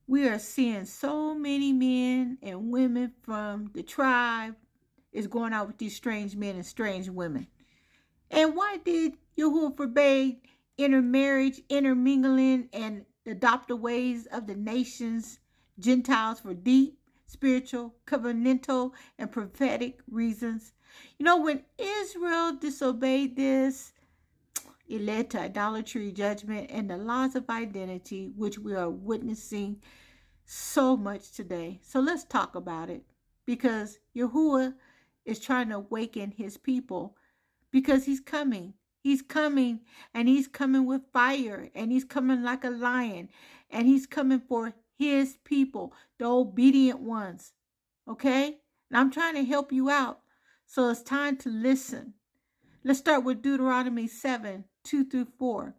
We are seeing so many men and women from the tribe is going out with these strange men and strange women. And why did Yahuah forbade intermarriage, intermingling, and adopt the ways of the nations, Gentiles, for deep, spiritual, covenantal, and prophetic reasons? When Israel disobeyed this, it led to idolatry, judgment, and the loss of identity, which we are witnessing so much today. So let's talk about it, because Yahuah is trying to awaken his people, because he's coming. He's coming, and he's coming with fire, and he's coming like a lion, and he's coming for his people, the obedient ones. Okay? And I'm trying to help you out. So it's time to listen. Let's start with Deuteronomy 7:2-4.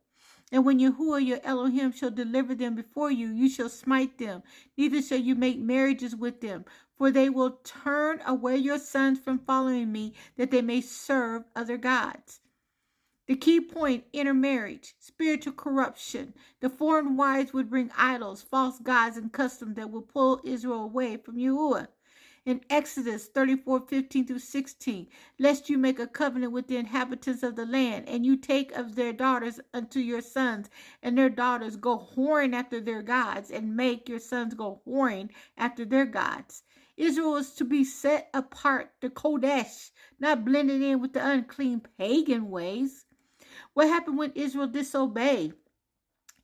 And when Yahuah your Elohim shall deliver them before you, you shall smite them, neither shall you make marriages with them, for they will turn away your sons from following me, that they may serve other gods. The key point: intermarriage, spiritual corruption. The foreign wives would bring idols, false gods, and customs that would pull Israel away from Yahuah. In Exodus 34:15-16, lest you make a covenant with the inhabitants of the land, and you take of their daughters unto your sons, and their daughters go whoring after their gods, and make your sons go whoring after their gods. Israel is to be set apart, the Kodesh, not blended in with the unclean pagan ways. What happened when Israel disobeyed?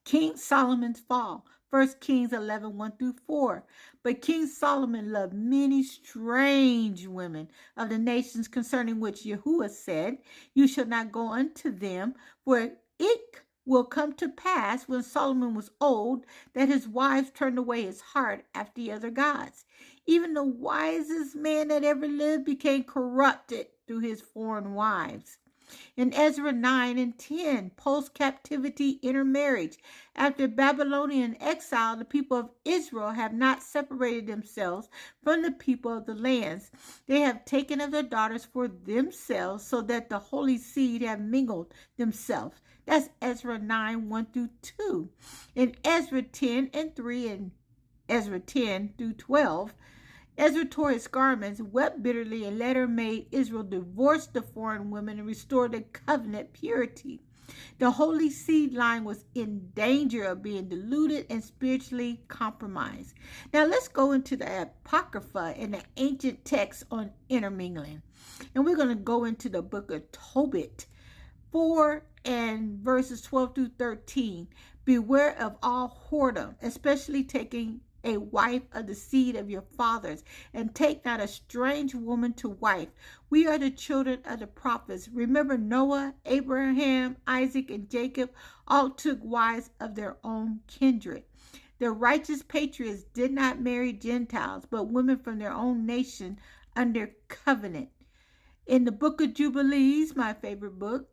King Solomon's fall. 1 Kings 11:1-4. But King Solomon loved many strange women of the nations, concerning which Yahuah said, you shall not go unto them, for it will come to pass, when Solomon was old, that his wives turned away his heart after the other gods. Even the wisest man that ever lived became corrupted through his foreign wives. In Ezra 9-10, post-captivity intermarriage. After Babylonian exile, the people of Israel have not separated themselves from the people of the lands. They have taken of their daughters for themselves, so that the holy seed have mingled themselves. That's Ezra 9:1-2. In Ezra 10:3 and Ezra 10-12, Ezra tore his garments, wept bitterly, and later made Israel divorce the foreign women and restore the covenant purity. The holy seed line was in danger of being diluted and spiritually compromised. Now let's go into the Apocrypha and the ancient texts on intermingling. And we're going to go into the book of Tobit 4 and verses 12-13. Beware of all whoredom, especially taking a wife of the seed of your fathers, and take not a strange woman to wife. We are the children of the prophets. Remember Noah, Abraham, Isaac, and Jacob all took wives of their own kindred. The righteous patriots did not marry Gentiles, but women from their own nation under covenant. In the book of Jubilees, my favorite book,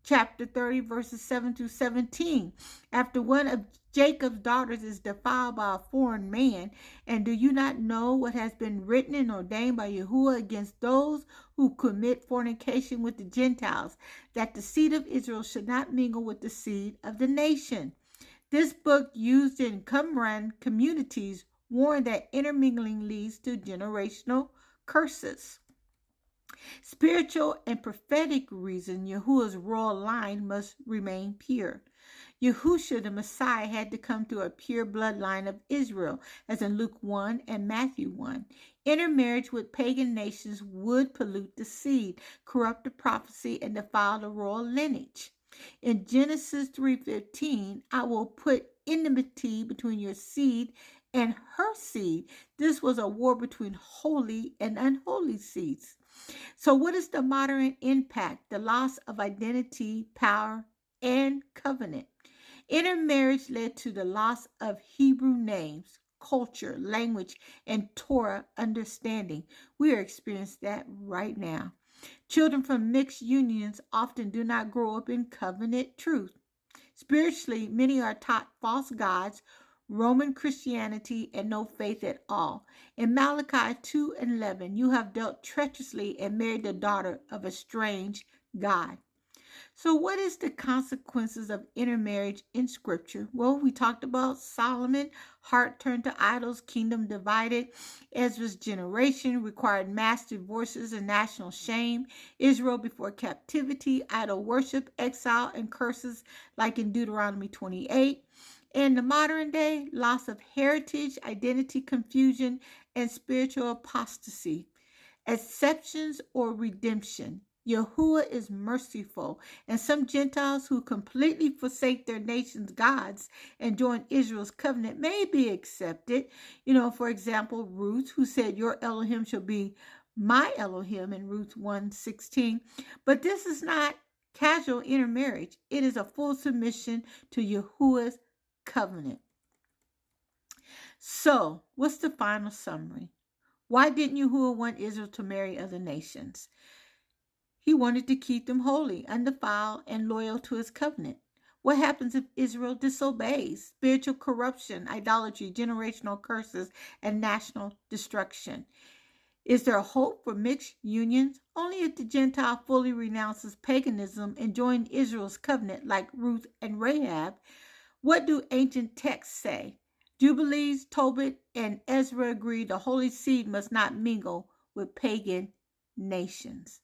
chapter 30, verses 7-17. After one of Jacob's daughters is defiled by a foreign man, and do you not know what has been written and ordained by Yahuah against those who commit fornication with the Gentiles, that the seed of Israel should not mingle with the seed of the nation? This book, used in Qumran communities, warned that intermingling leads to generational curses. Spiritual and prophetic reason, Yahuah's royal line must remain pure. Yahushua the Messiah had to come through a pure bloodline of Israel, as in Luke 1 and Matthew 1. Intermarriage with pagan nations would pollute the seed, corrupt the prophecy, and defile the royal lineage. In Genesis 3:15, I will put enmity between your seed and her seed. This was a war between holy and unholy seeds. So what is the modern impact? The loss of identity, power, and covenant. Intermarriage led to the loss of Hebrew names, culture, language, and Torah understanding. We are experiencing that right now. Children from mixed unions often do not grow up in covenant truth. Spiritually, many are taught false gods, Roman Christianity, and no faith at all. In Malachi 2:11, you have dealt treacherously and married the daughter of a strange god. So what is the consequences of intermarriage in scripture? Well, we talked about Solomon, heart turned to idols, kingdom divided. Ezra's generation required mass divorces and national shame. Israel before captivity, idol worship, exile, and curses like in Deuteronomy 28. In the modern day, loss of heritage, identity confusion, and spiritual apostasy. Exceptions or redemption. Yahuah is merciful, and some Gentiles who completely forsake their nation's gods and join Israel's covenant may be accepted. For example, Ruth, who said, "Your Elohim shall be my Elohim" in Ruth 1:16. But this is not casual intermarriage, it is a full submission to Yahuah's covenant. So, what's the final summary? Why didn't Yahuah want Israel to marry other nations? He wanted to keep them holy, undefiled, and loyal to his covenant. What happens if Israel disobeys? Spiritual corruption, idolatry, generational curses, and national destruction. Is there hope for mixed unions? Only if the Gentile fully renounces paganism and joins Israel's covenant like Ruth and Rahab. What do ancient texts say? Jubilees, Tobit, and Ezra agree the holy seed must not mingle with pagan nations.